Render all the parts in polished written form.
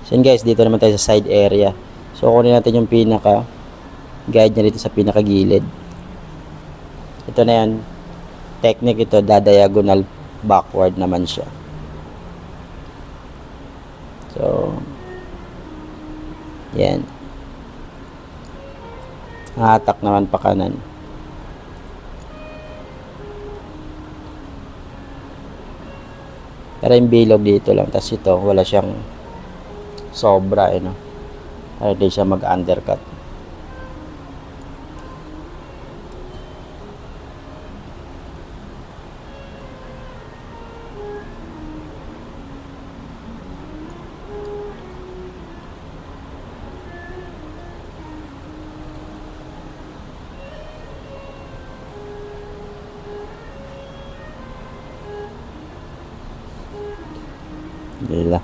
So yun guys, dito naman tayo sa side area. So kunin natin yung pinaka guide niya dito sa pinaka gilid. Ito na yan. Technique ito, diagonal backward naman siya. So yan. Hatak naman pa kanan. Pero yung bilog dito lang. Tapos ito, wala siyang sobra, no? Para hindi siya mag-undercut. Dila.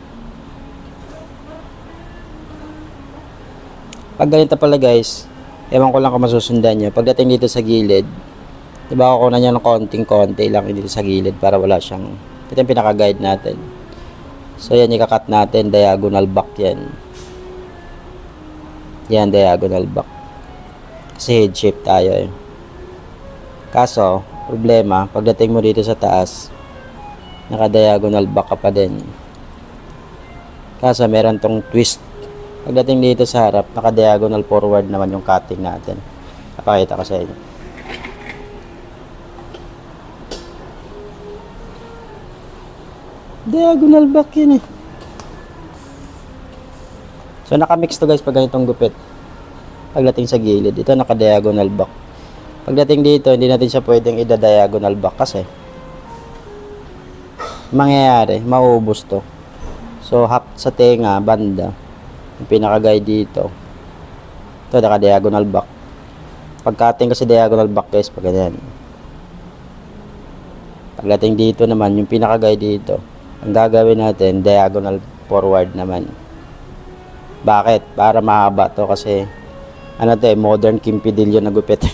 Pag ganito pala guys, ewan ko lang kung masusundan nyo. Pagdating dito sa gilid, diba ako na nyo ng konting-konti lang dito sa gilid para wala siyang, ito yung pinaka-guide natin. So yan, ikakat natin, diagonal back yan. Yan, diagonal back. Kasi head shape tayo eh. Kaso, problema, pagdating mo dito sa taas, naka-diagonal back ka pa din. Kaso meron tong twist. Pagdating dito sa harap, naka-diagonal forward naman yung cutting natin. Napakita ko sa inyo. Diagonal back yun eh. So naka-mix to guys pag ganitong gupit. Pagdating sa gilid, ito naka-diagonal back. Pagdating dito, hindi natin siya pwedeng ida-diagonal back kasi mangyayari, maubos to. So, half sa tenga, banda. Yung pinaka-guide dito. Ito, naka-diagonal back. Pagka-cutting kasi diagonal back guys, pag ganyan. Pagdating dito naman, yung pinaka-guide dito, ang gagawin natin, diagonal forward naman. Bakit? Para mahaba to kasi, ano to eh, modern kimpidilyo na gupit.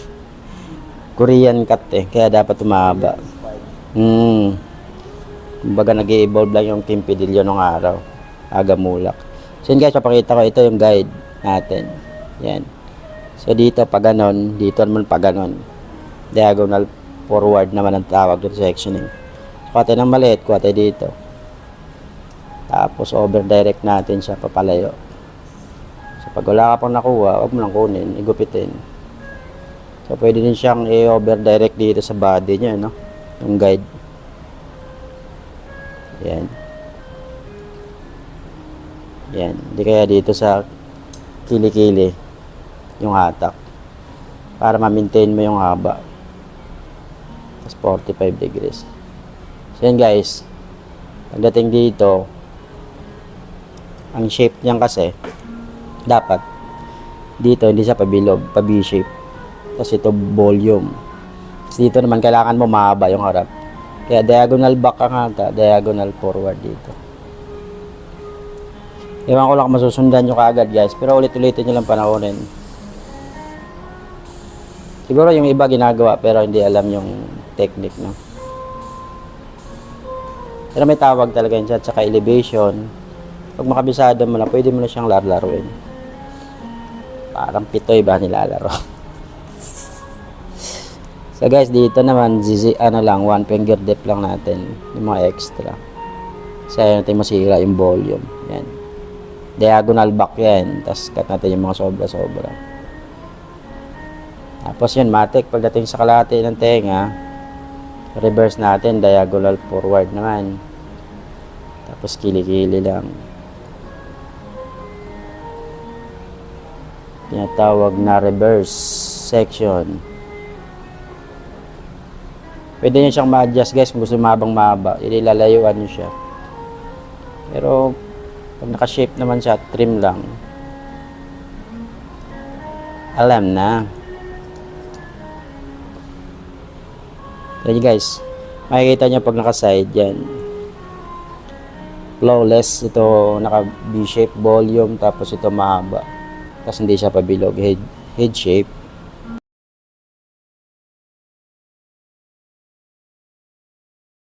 Korean cut eh, kaya dapat umahaba. Kumbaga nag-i-evolve lang yung kimpidilyo nung araw. Aga mulak. So yun guys, papakita ko ito yung guide natin. Yan. So dito pa ganon, dito naman pa ganon. Diagonal forward naman ang tawag dito sa sectioning. So kuha tayo ng maliit, kuha tayo dito. Tapos over direct natin siya papalayo. So pag wala ka pang nakuha, huwag mo lang kunin, igupitin. So pwede din siyang i-over direct dito sa body niya, no? Yung guide. Yan. Yan. Hindi kaya dito sa kilikili yung hatak. Para ma-maintain mo yung haba. Tapos 45 degrees. So yan guys. Pagdating dito, ang shape niyan kasi, dapat dito hindi siya pabilog, pa B-shape. Tapos ito volume. Tapos dito naman kailangan mo mahaba yung harap. Kaya diagonal back ang hata, diagonal forward dito. Ewan ko lang kung masusundan nyo kaagad guys, pero ulit-ulitin nyo lang panoorin. Siguro yung iba ginagawa pero hindi alam yung technique, no? Pero may tawag talaga yun siya, tsaka elevation. Pag makabisado mo na, pwede mo na siyang laruin. Parang pitoy ba nilalaro? So guys, dito naman ano lang, one finger dip lang natin yung mga extra. Kasi ayaw natin masira yung volume. Yan. Diagonal back yan. Tapos cut natin yung mga sobra-sobra. Tapos yun, matik. Pagdating sa kalahati ng tenga, reverse natin, diagonal forward naman. Tapos kili-kili lang. Tinatawag na reverse section. Pwede nyo siyang ma-adjust guys kung gusto mahabang mahaba. Ilalayuan nyo siya. Pero pag naka-shape naman siya, trim lang. Alam na. So yun guys, makikita nyo pag naka-side yan. Flawless. Ito naka B-shape volume. Tapos ito mahaba. Tapos hindi siya pabilog. Head shape.